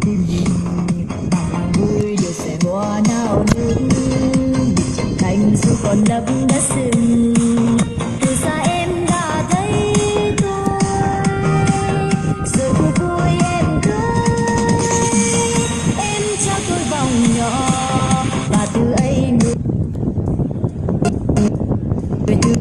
tim mình bằng vui được sẽ hoa nao nước bị chẳng thành dù còn lấp đất rừng. Từ xa em đã thấy tôi rồi cuộc vui em cưới em cho tôi vòng nhỏ và từ ấy người từ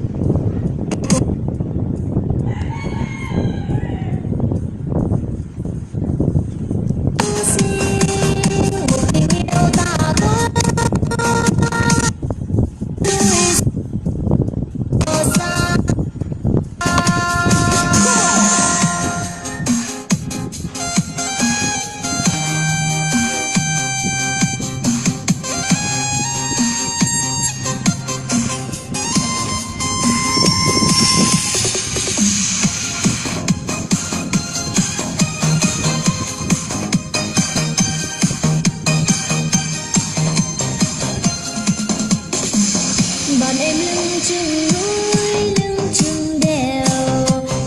bọn em lưng chừng núi lưng chừng đèo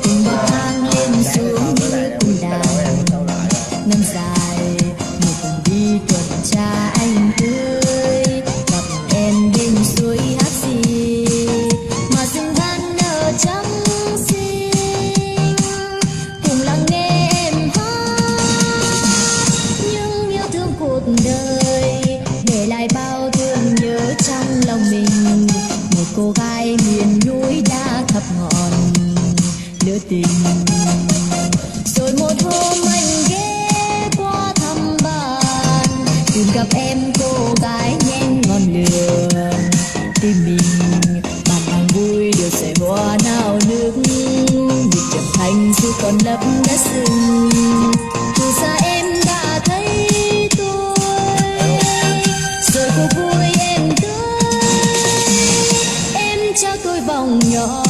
từng bậc thang lên xuống như cung đào ngân dài một cùng đi tuần tra anh ơi gặp em bên suối hát gì mà rừng ban nở trắng xinh cùng lắng nghe em hát những yêu thương cuộc đời để lại bao thương nhớ trong lòng mình. Một cô gái miền núi đã thấp ngọn lửa tình rồi một hôm anh ghé qua thăm bạn tìm gặp em cô gái nhen ngọn lửa tim mình bàn hàng vui đều sẽ hoa nao nước nhịp chậm thành dù còn lấp đất rừng. Từ xa em đã thấy tôi rồi cuộc vui em cho tôi vòng nhỏ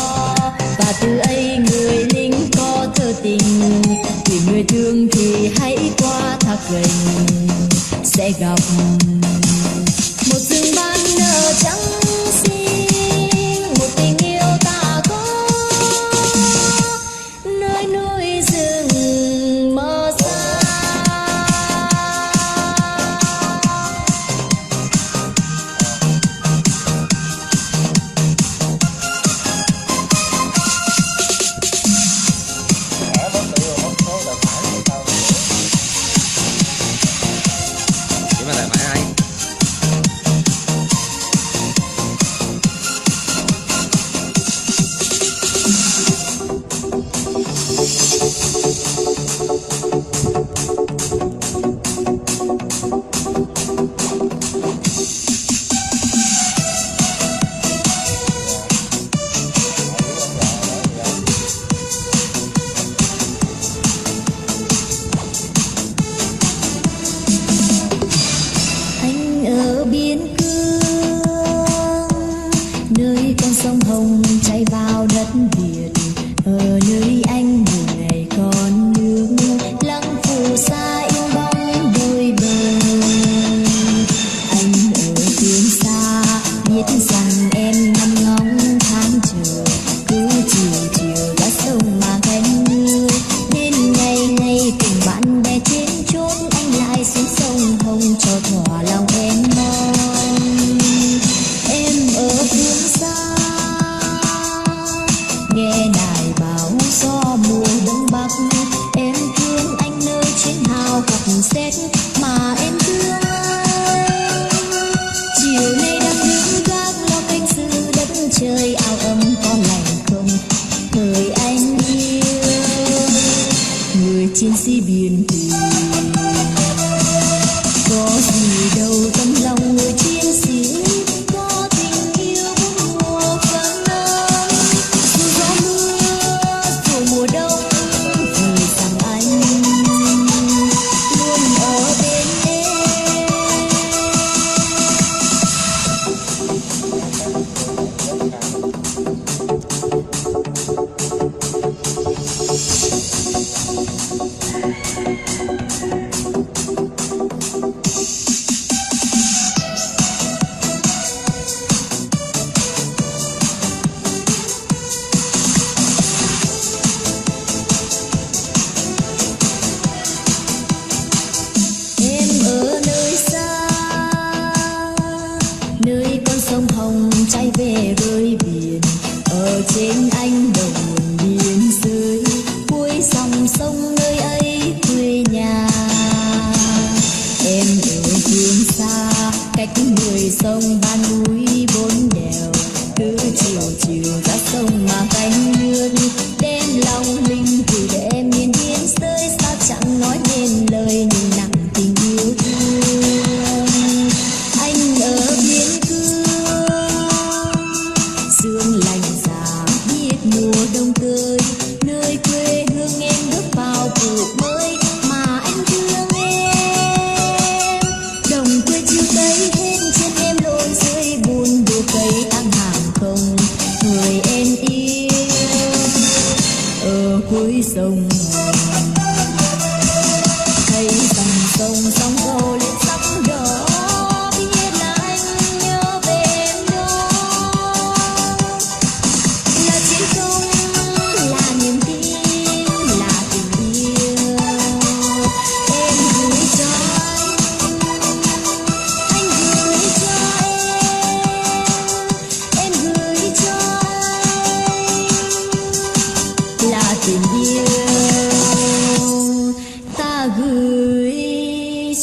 và từ ấy người lính có thơ tình vì người thương thì hãy qua thác gành sẽ gặp một rừng ban nở trắng xinh một tình yêu ta có nơi núi rừng mơ xa. Nơi con sông Hồng chảy vào đất Việt ở nơi anh một ngày còn nước lặng phù sa yêu bóng đôi bờ. Anh ở phương xa biết rằng em ngắm ngóng tháng chờ cứ chiều chiều ra sông mà gánh mưa đến ngày ngày cùng bạn bè trên chốn anh lại xuống sông Hồng cho thỏa lòng em mong. Em ở phương xa nghe đài báo gió mùa đông bắc em thương anh nơi chiến hào gặp xét mà em thương anh. Chiều nay đang đứng gác lo canh giữ đất trời áo ấm có lành không thời anh yêu người chiến sĩ biên thùy có gì đâu tấm lòng người chiến sĩ có tình yêu bốn mùa phấn ấm dù gió mưa dù mùa đông vì rằng anh luôn ở bên em. nên lời nhưng nặng tình yêu thương. Anh ở biên cương sương lạnh giá biết mùa đông tươi, nơi quê hương em bước vào cuộc mới mà anh thương em. Đồng quê chiều tây hên chân em lội dưới buồn đổ cây tăng hàng không người em yêu ở cuối sông Hồng. Thấy dòng sông sóng cầu lên sóng đỏ biết là anh nhớ về em đó. Là chiến công là niềm tin là tình yêu em gửi cho anh gửi cho em gửi cho anh là tình yêu ta gửi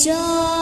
cho